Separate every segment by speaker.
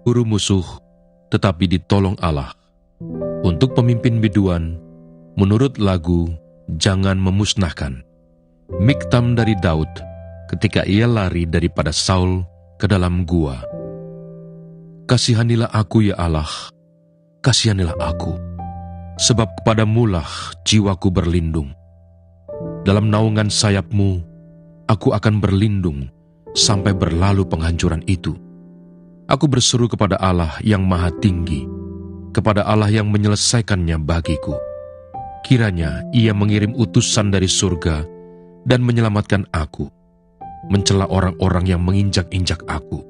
Speaker 1: Guru musuh, tetapi ditolong Allah. Untuk pemimpin biduan, menurut lagu, jangan memusnahkan. Miktam dari Daud, ketika ia lari daripada Saul ke dalam gua. Kasihanilah aku ya Allah, kasihanilah aku, sebab kepadamulah jiwaku berlindung. Dalam naungan sayapmu, aku akan berlindung sampai berlalu penghancuran itu. Aku berseru kepada Allah yang maha tinggi, kepada Allah yang menyelesaikannya bagiku. Kiranya ia mengirim utusan dari surga dan menyelamatkan aku, mencela orang-orang yang menginjak-injak aku.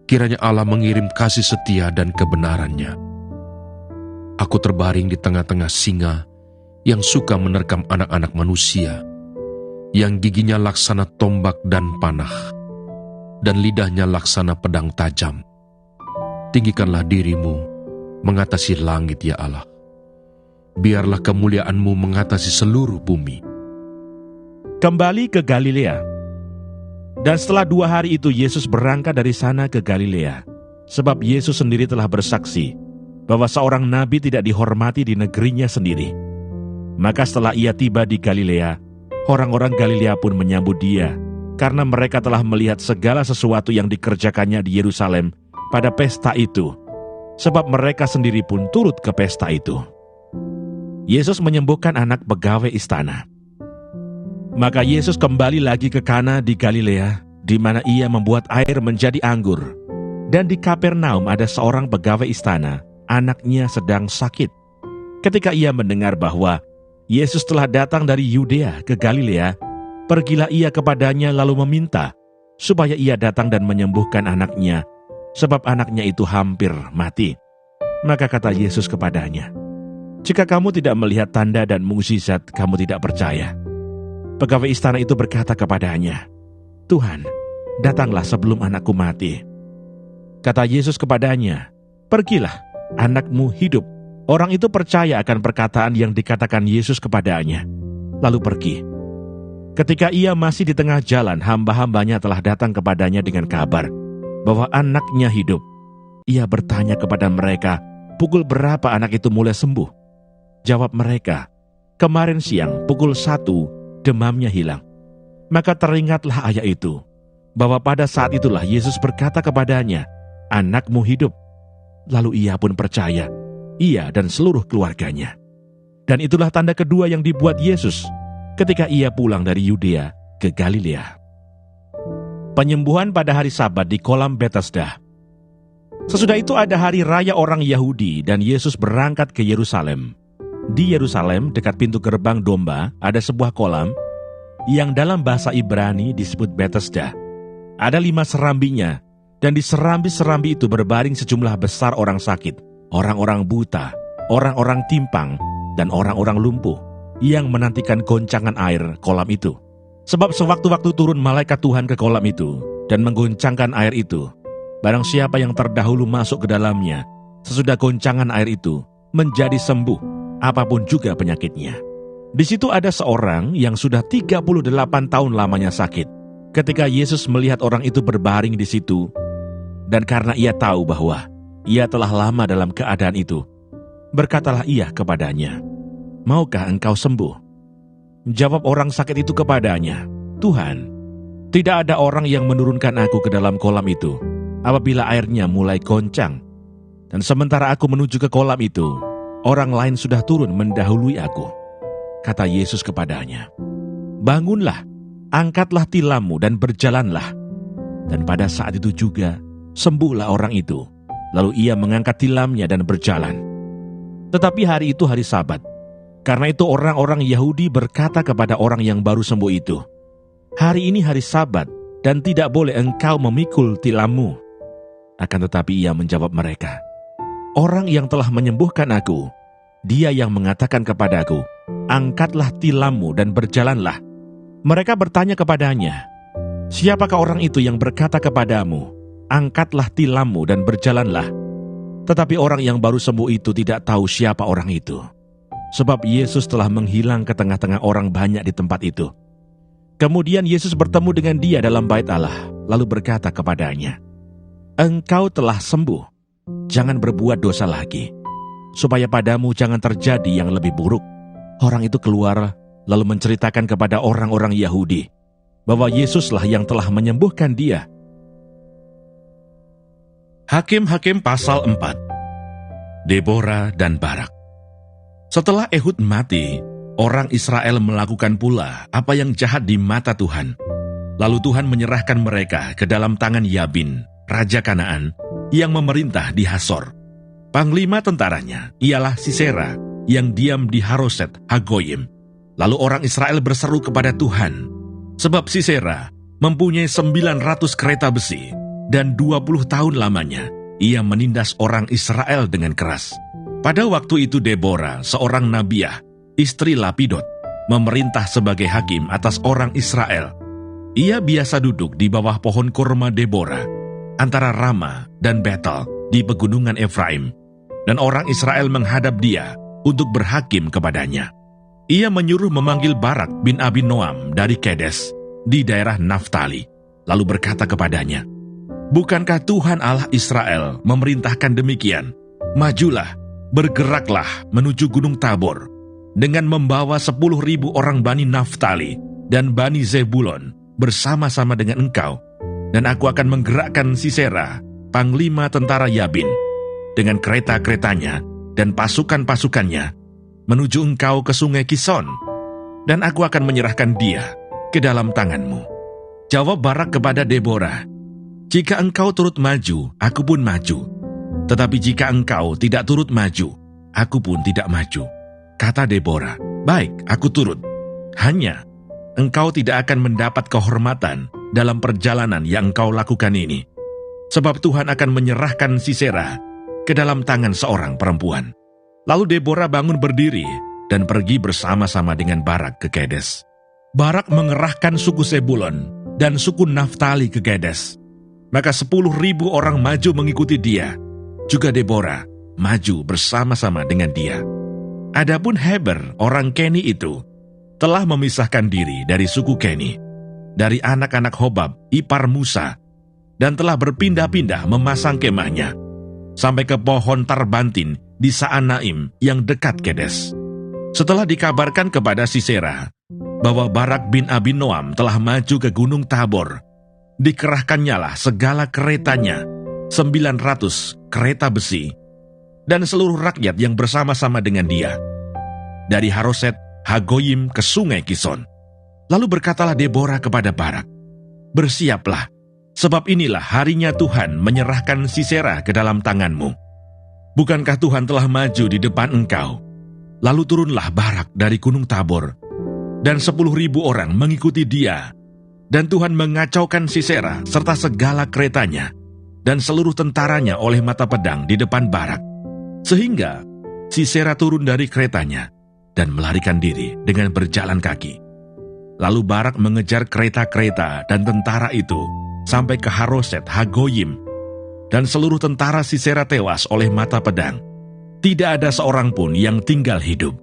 Speaker 1: Kiranya Allah mengirim kasih setia dan kebenarannya. Aku terbaring di tengah-tengah singa yang suka menerkam anak-anak manusia, yang giginya laksana tombak dan panah, dan lidahnya laksana pedang tajam. Tinggikanlah dirimu mengatasi langit ya Allah. Biarlah kemuliaan-Mu mengatasi seluruh bumi.
Speaker 2: Kembali ke Galilea. Dan setelah 2 hari itu Yesus berangkat dari sana ke Galilea, sebab Yesus sendiri telah bersaksi bahwa seorang nabi tidak dihormati di negerinya sendiri. Maka setelah ia tiba di Galilea, orang-orang Galilea pun menyambut dia, karena mereka telah melihat segala sesuatu yang dikerjakannya di Yerusalem pada pesta itu, sebab mereka sendiri pun turut ke pesta itu. Yesus menyembuhkan anak pegawai istana. Maka Yesus kembali lagi ke Kana di Galilea, di mana ia membuat air menjadi anggur. Dan di Kapernaum ada seorang pegawai istana, anaknya sedang sakit. Ketika ia mendengar bahwa Yesus telah datang dari Yudea ke Galilea, pergilah ia kepadanya lalu meminta supaya ia datang dan menyembuhkan anaknya, sebab anaknya itu hampir mati. Maka kata Yesus kepadanya, "Jika kamu tidak melihat tanda dan mukjizat, kamu tidak percaya." Pegawai istana itu berkata kepadanya, "Tuhan, datanglah sebelum anakku mati." Kata Yesus kepadanya, "Pergilah, anakmu hidup." Orang itu percaya akan perkataan yang dikatakan Yesus kepadanya, lalu pergi. Ketika ia masih di tengah jalan, hamba-hambanya telah datang kepadanya dengan kabar bahwa anaknya hidup. Ia bertanya kepada mereka, pukul berapa anak itu mulai sembuh? Jawab mereka, "Kemarin siang pukul 1 demamnya hilang." Maka teringatlah ayah itu, bahwa pada saat itulah Yesus berkata kepadanya, "Anakmu hidup." Lalu ia pun percaya, ia dan seluruh keluarganya. Dan itulah tanda kedua yang dibuat Yesus ketika ia pulang dari Yudea ke Galilea. Penyembuhan pada hari Sabat di kolam Betesda. Sesudah itu ada hari raya orang Yahudi dan Yesus berangkat ke Yerusalem. Di Yerusalem, dekat pintu gerbang domba, ada sebuah kolam yang dalam bahasa Ibrani disebut Betesda. Ada 5 serambinya, dan di serambi-serambi itu berbaring sejumlah besar orang sakit, orang-orang buta, orang-orang timpang, dan orang-orang lumpuh, yang menantikan goncangan air kolam itu. Sebab sewaktu-waktu turun malaikat Tuhan ke kolam itu, dan menggoncangkan air itu, barang siapa yang terdahulu masuk ke dalamnya, sesudah goncangan air itu, menjadi sembuh, apapun juga penyakitnya. Di situ ada seorang yang sudah 38 tahun lamanya sakit. Ketika Yesus melihat orang itu berbaring di situ, dan karena ia tahu bahwa ia telah lama dalam keadaan itu, berkatalah ia kepadanya, "Maukah engkau sembuh?" Jawab orang sakit itu kepadanya, "Tuhan, tidak ada orang yang menurunkan aku ke dalam kolam itu apabila airnya mulai goncang. Dan sementara aku menuju ke kolam itu, orang lain sudah turun mendahului aku." Kata Yesus kepadanya, "Bangunlah, angkatlah tilammu dan berjalanlah." Dan pada saat itu juga sembuhlah orang itu. Lalu ia mengangkat tilamnya dan berjalan. Tetapi hari itu hari Sabat. Karena itu orang-orang Yahudi berkata kepada orang yang baru sembuh itu, "Hari ini hari Sabat dan tidak boleh engkau memikul tilammu." Akan tetapi ia menjawab mereka, "Orang yang telah menyembuhkan aku, dia yang mengatakan kepadaku, 'Angkatlah tilammu dan berjalanlah.'" Mereka bertanya kepadanya, "Siapakah orang itu yang berkata kepadamu, 'Angkatlah tilammu dan berjalanlah'?" Tetapi orang yang baru sembuh itu tidak tahu siapa orang itu, sebab Yesus telah menghilang ke tengah-tengah orang banyak di tempat itu. Kemudian Yesus bertemu dengan dia dalam bait Allah lalu berkata kepadanya, "Engkau telah sembuh, jangan berbuat dosa lagi, supaya padamu jangan terjadi yang lebih buruk." Orang itu keluar lalu menceritakan kepada orang-orang Yahudi bahwa Yesuslah yang telah menyembuhkan dia. Hakim-Hakim pasal 4. Debora dan Barak. Setelah Ehud mati, orang Israel melakukan pula apa yang jahat di mata Tuhan. Lalu Tuhan menyerahkan mereka ke dalam tangan Yabin, raja Kanaan, yang memerintah di Hasor. Panglima tentaranya ialah Sisera, yang diam di Haroset Hagoyim. Lalu orang Israel berseru kepada Tuhan, sebab Sisera mempunyai 900 kereta besi, dan 20 tahun lamanya ia menindas orang Israel dengan keras. Pada waktu itu Debora, seorang nabiah, istri Lapidot, memerintah sebagai hakim atas orang Israel. Ia biasa duduk di bawah pohon kurma Debora, antara Rama dan Betel di pegunungan Efraim, dan orang Israel menghadap dia untuk berhakim kepadanya. Ia menyuruh memanggil Barak bin Abinoam dari Kedes di daerah Naftali, lalu berkata kepadanya, "Bukankah Tuhan Allah Israel memerintahkan demikian? Majulah, bergeraklah menuju Gunung Tabor, dengan membawa 10.000 orang Bani Naftali dan Bani Zebulon bersama-sama dengan engkau, dan aku akan menggerakkan Sisera, panglima tentara Yabin, dengan kereta-keretanya dan pasukan-pasukannya, menuju engkau ke sungai Kison, dan aku akan menyerahkan dia ke dalam tanganmu." Jawab Barak kepada Debora, "Jika engkau turut maju, aku pun maju. Tetapi jika engkau tidak turut maju, aku pun tidak maju." Kata Debora, "Baik, aku turut. Hanya engkau tidak akan mendapat kehormatan dalam perjalanan yang engkau lakukan ini, sebab Tuhan akan menyerahkan Sisera ke dalam tangan seorang perempuan." Lalu Debora bangun berdiri dan pergi bersama-sama dengan Barak ke Kedes. Barak mengerahkan suku Zebulon dan suku Naftali ke Kedes. Maka 10.000 orang maju mengikuti dia. Juga Debora maju bersama-sama dengan dia. Adapun Heber, orang Keni itu, telah memisahkan diri dari suku Keni, dari anak-anak Hobab, ipar Musa, dan telah berpindah-pindah memasang kemahnya, sampai ke pohon Tarbantin di Saanaim yang dekat Kedes. Setelah dikabarkan kepada Sisera bahwa Barak bin Abinoam telah maju ke Gunung Tabor, dikerahkannyalah segala keretanya, 900 kereta besi, dan seluruh rakyat yang bersama-sama dengan dia, dari Haroset Hagoyim ke sungai Kison. Lalu berkatalah Debora kepada Barak, "Bersiaplah, sebab inilah harinya Tuhan menyerahkan Sisera ke dalam tanganmu. Bukankah Tuhan telah maju di depan engkau?" Lalu turunlah Barak dari Gunung Tabor, dan 10.000 orang mengikuti dia, dan Tuhan mengacaukan Sisera serta segala keretanya, dan seluruh tentaranya oleh mata pedang di depan Barak, sehingga Sisera turun dari keretanya dan melarikan diri dengan berjalan kaki. Lalu Barak mengejar kereta-kereta dan tentara itu sampai ke Haroset Hagoyim, dan seluruh tentara Sisera tewas oleh mata pedang. Tidak ada seorang pun yang tinggal hidup.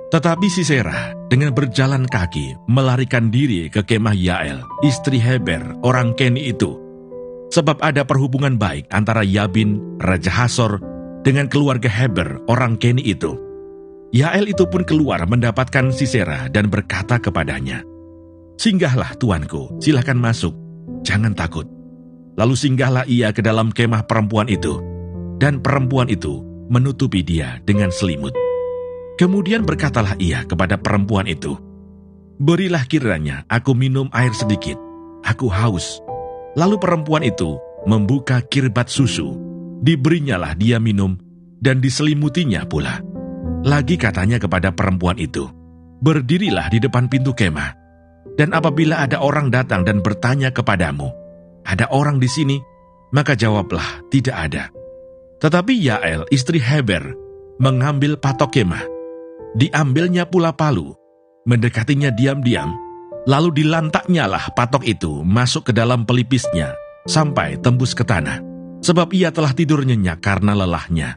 Speaker 2: Tetapi Sisera dengan berjalan kaki melarikan diri ke kemah Yael, istri Heber, orang Keni itu, sebab ada perhubungan baik antara Yabin, Raja Hasor, dengan keluarga Heber, orang Keni itu. Yael itu pun keluar mendapatkan Sisera dan berkata kepadanya, "Singgahlah tuanku, silakan masuk, jangan takut." Lalu singgahlah ia ke dalam kemah perempuan itu, dan perempuan itu menutupi dia dengan selimut. Kemudian berkatalah ia kepada perempuan itu, "Berilah kiranya aku minum air sedikit, aku haus." Lalu perempuan itu membuka kirbat susu, diberinyalah dia minum, dan diselimutinya pula. Lagi katanya kepada perempuan itu, "Berdirilah di depan pintu kemah, dan apabila ada orang datang dan bertanya kepadamu, 'Ada orang di sini?' maka jawablah, 'Tidak ada.'" Tetapi Yael, istri Heber, mengambil patok kemah. Diambilnya pula palu, mendekatinya diam-diam, lalu dilantaknyalah patok itu masuk ke dalam pelipisnya sampai tembus ke tanah, sebab ia telah tidur nyenyak karena lelahnya.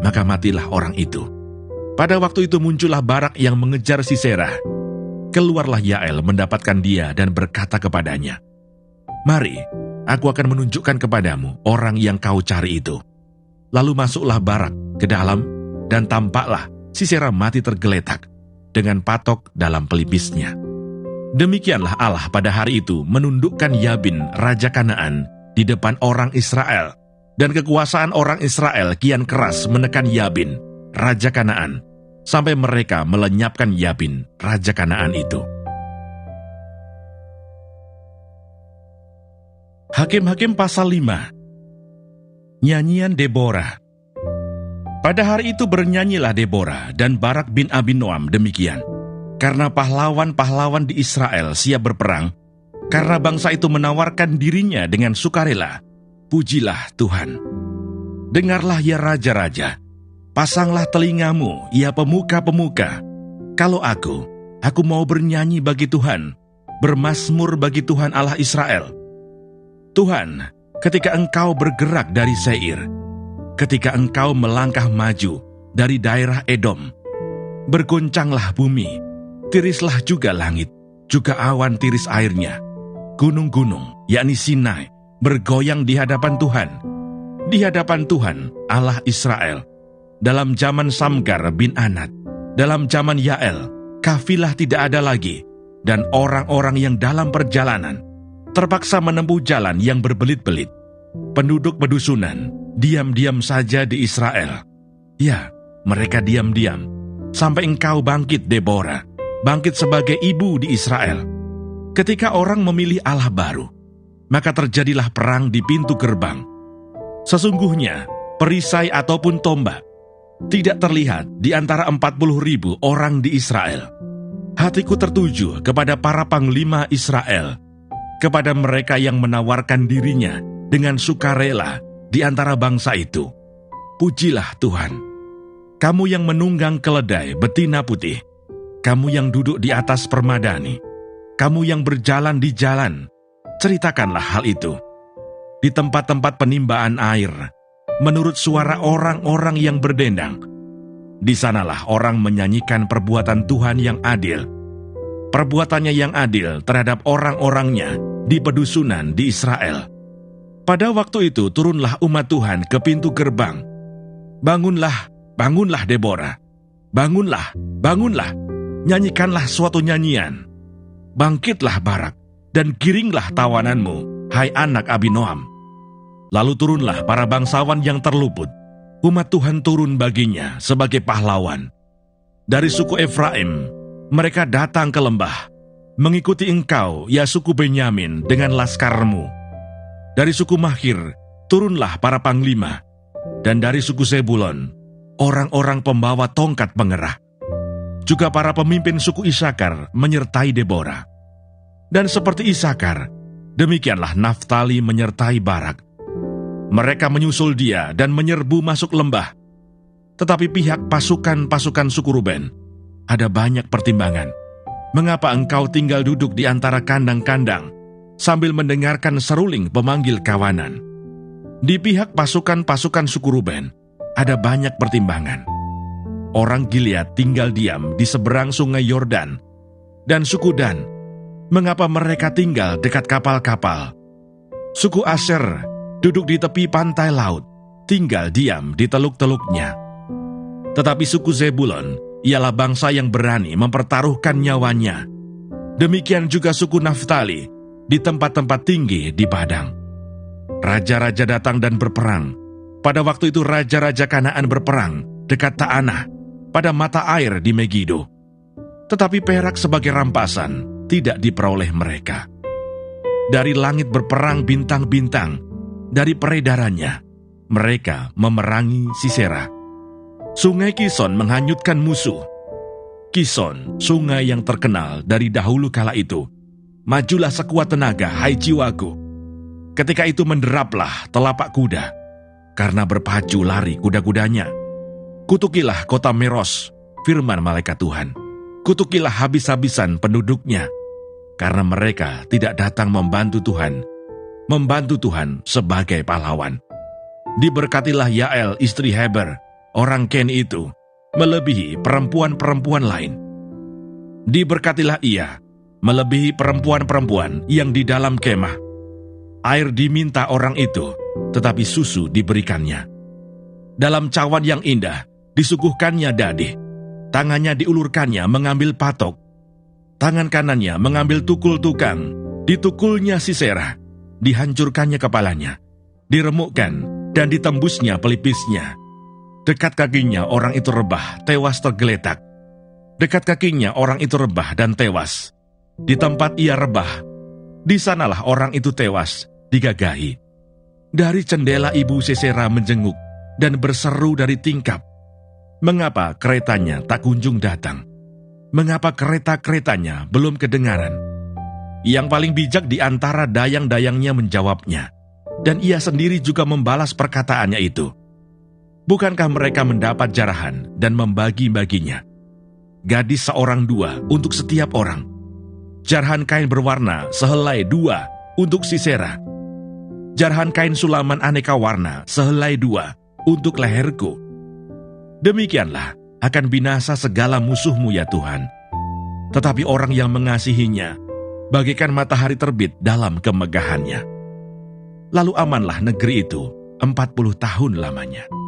Speaker 2: Maka matilah orang itu. Pada waktu itu muncullah Barak yang mengejar Sisera. Keluarlah Yael mendapatkan dia dan berkata kepadanya, Mari, aku akan menunjukkan kepadamu orang yang kau cari itu. Lalu masuklah Barak ke dalam, dan tampaklah Sisera mati tergeletak dengan patok dalam pelipisnya. Demikianlah Allah pada hari itu menundukkan Yabin, raja Kanaan, di depan orang Israel, dan kekuasaan orang Israel kian keras menekan Yabin, raja Kanaan, sampai mereka melenyapkan Yabin, raja Kanaan itu. Hakim-Hakim pasal 5. Nyanyian Deborah. Pada hari itu bernyanyilah Deborah dan Barak bin Abinoam demikian, karena pahlawan-pahlawan di Israel siap berperang, karena bangsa itu menawarkan dirinya dengan sukarela. Pujilah Tuhan. Dengarlah ya raja-raja, pasanglah telingamu ya pemuka-pemuka. Kalau aku mau bernyanyi bagi Tuhan, bermazmur bagi Tuhan Allah Israel. Tuhan, ketika engkau bergerak dari Seir, ketika engkau melangkah maju dari daerah Edom, bergoncanglah bumi, tirislah juga langit, juga awan tiris airnya. Gunung-gunung, yakni Sinai, bergoyang di hadapan Tuhan Allah Israel. Dalam zaman Samgar bin Anat, dalam zaman Yael, kafilah tidak ada lagi, dan orang-orang yang dalam perjalanan terpaksa menempuh jalan yang berbelit-belit. Penduduk pedusunan diam-diam saja di Israel. Ya, mereka diam-diam, sampai engkau bangkit Deborah, bangkit sebagai ibu di Israel. Ketika orang memilih Allah baru, maka terjadilah perang di pintu gerbang. Sesungguhnya, perisai ataupun tombak tidak terlihat di antara 40.000 orang di Israel. Hatiku tertuju kepada para panglima Israel, kepada mereka yang menawarkan dirinya dengan sukarela di antara bangsa itu. Pujilah Tuhan. Kamu yang menunggang keledai betina putih, kamu yang duduk di atas permadani, kamu yang berjalan di jalan, ceritakanlah hal itu. Di tempat-tempat penimbaan air, menurut suara orang-orang yang berdendang, di sanalah orang menyanyikan perbuatan Tuhan yang adil, perbuatannya yang adil terhadap orang-orangnya di pedusunan di Israel. Pada waktu itu turunlah umat Tuhan ke pintu gerbang. Bangunlah, bangunlah Deborah. Bangunlah, bangunlah. Nyanyikanlah suatu nyanyian. Bangkitlah Barak, dan giringlah tawananmu, hai anak Abinoam. Lalu turunlah para bangsawan yang terluput. Umat Tuhan turun baginya sebagai pahlawan. Dari suku Efraim, mereka datang ke lembah, mengikuti engkau, ya suku Benyamin, dengan laskarmu. Dari suku Mahir, turunlah para panglima, dan dari suku Zebulon, orang-orang pembawa tongkat pengerah. Juga para pemimpin suku Isakar menyertai Deborah. Dan seperti Isakar, demikianlah Naftali menyertai Barak. Mereka menyusul dia dan menyerbu masuk lembah. Tetapi pihak pasukan-pasukan suku Ruben, ada banyak pertimbangan. Mengapa engkau tinggal duduk di antara kandang-kandang, sambil mendengarkan seruling pemanggil kawanan? Di pihak pasukan-pasukan suku Ruben, ada banyak pertimbangan. Orang Gilead tinggal diam di seberang sungai Yordan, dan suku Dan, mengapa mereka tinggal dekat kapal-kapal? Suku Aser duduk di tepi pantai laut, tinggal diam di teluk-teluknya. Tetapi suku Zebulon ialah bangsa yang berani mempertaruhkan nyawanya. Demikian juga suku Naftali di tempat-tempat tinggi di padang. Raja-raja datang dan berperang. Pada waktu itu raja-raja Kanaan berperang dekat Ta'anah, pada mata air di Megido. Tetapi perak sebagai rampasan tidak diperoleh mereka. Dari langit berperang bintang-bintang, dari peredarannya mereka memerangi Sisera. Sungai Kison menghanyutkan musuh. Kison, sungai yang terkenal dari dahulu kala itu. Majulah sekuat tenaga, hai jiwaku. Ketika itu menderaplah telapak kuda, karena berpacu lari kuda-kudanya. Kutukilah kota Meros, firman malaikat Tuhan. Kutukilah habis-habisan penduduknya, karena mereka tidak datang membantu Tuhan sebagai pahlawan. Diberkatilah Yael istri Heber, orang Ken itu, melebihi perempuan-perempuan lain. Diberkatilah ia, melebihi perempuan-perempuan yang di dalam kemah. Air diminta orang itu, tetapi susu diberikannya. Dalam cawan yang indah, disuguhkannya dadih. Tangannya diulurkannya mengambil patok. Tangan kanannya mengambil tukul tukang. Ditukulnya Sisera. Dihancurkannya kepalanya. Diremukkan dan ditembusnya pelipisnya. Dekat kakinya orang itu rebah, tewas tergeletak. Dekat kakinya orang itu rebah dan tewas. Di tempat ia rebah, di sanalah orang itu tewas, digagahi. Dari jendela ibu Sisera menjenguk dan berseru dari tingkap, "Mengapa keretanya tak kunjung datang? Mengapa kereta-keretanya belum kedengaran?" Yang paling bijak di antara dayang-dayangnya menjawabnya, dan ia sendiri juga membalas perkataannya itu. Bukankah mereka mendapat jarahan dan membagi-baginya? Gadis seorang 2 untuk setiap orang. Jarahan kain berwarna sehelai 2 untuk Sisera. Jarahan kain sulaman aneka warna sehelai 2 untuk leherku. Demikianlah akan binasa segala musuhmu ya Tuhan. Tetapi orang yang mengasihinya bagaikan matahari terbit dalam kemegahannya. Lalu amanlah negeri itu 40 tahun lamanya.